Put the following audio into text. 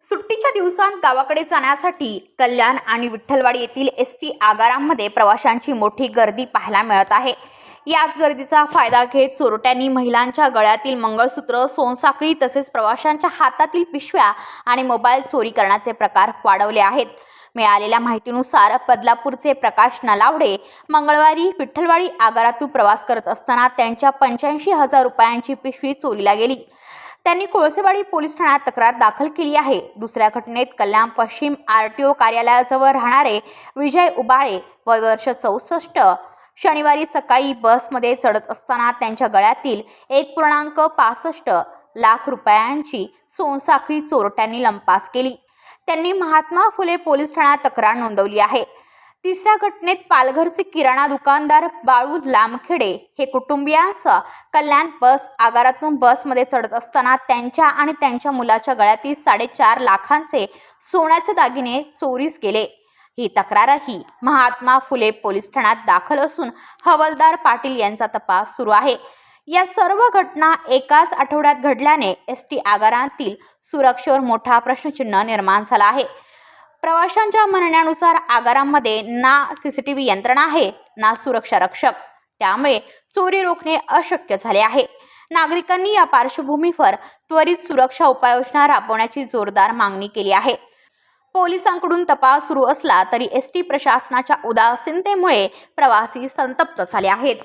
सुट्टीच्या दिवसांत गावाकडे जाण्यासाठी कल्याण आणि विठ्ठलवाडी येथील एसटी आगारांमध्ये प्रवाशांची मोठी गर्दी पाहायला मिळत आहे। याच गर्दीचा फायदा घेत चोरट्यांनी महिलांच्या गळ्यातील मंगळसूत्र, सोनसाखळी तसेच प्रवाशांच्या हातातील पिशव्या आणि मोबाईल चोरी करण्याचे प्रकार वाढवले आहेत। मिळालेल्या माहितीनुसार बदलापूरचे प्रकाश नलावडे मंगळवारी विठ्ठलवाडी आगारातून प्रवास करत असताना त्यांच्या 85,000 रुपयांची पिशवी चोरीला गेली। त्यांनी कोळसेवाडी पोलीस ठाण्यात तक्रार दाखल केली आहे। दुसऱ्या घटनेत कल्याण पश्चिम RTO कार्यालयाजवळ राहणारे विजय उबाळे वय वर्ष 64 शनिवारी सकाळी बसमध्ये चढत असताना त्यांच्या गळ्यातील 1.65 लाख रुपयांची सोनसाखळी चोरट्यांनी लंपास केली। त्यांनी महात्मा फुले पोलीस ठाण्यात तक्रार नोंदवली आहे। तिसऱ्या घटनेत पालघरचे किराणा दुकानदार बाळू लामखेडे हे कुटुंबियांसह कल्याण बस आगारातून बसमध्ये चढत असताना त्यांच्या आणि त्यांच्या मुलाच्या गळ्यातील 4.5 लाखांचे सोन्याचे दागिने चोरीस गेले। ही तक्रारही महात्मा फुले पोलीस ठाण्यात दाखल असून हवालदार पाटील यांचा तपास सुरू आहे। या सर्व घटना एकाच आठवड्यात घडल्याने एसटी आगारातील सुरक्षेवर मोठा प्रश्नचिन्ह निर्माण झाला आहे। प्रवाशांच्या म्हणण्यानुसार आगारामध्ये ना CCTV यंत्रणा आहे ना सुरक्षा रक्षक, त्यामुळे चोरी रोखणे अशक्य झाले आहे। नागरिकांनी या पार्श्वभूमीवर त्वरित सुरक्षा उपाययोजना राबवण्याची जोरदार मागणी केली आहे। पोलिसांकडून तपास सुरू असला तरी एसटी प्रशासनाच्या उदासीनतेमुळे प्रवासी संतप्त झाले आहेत।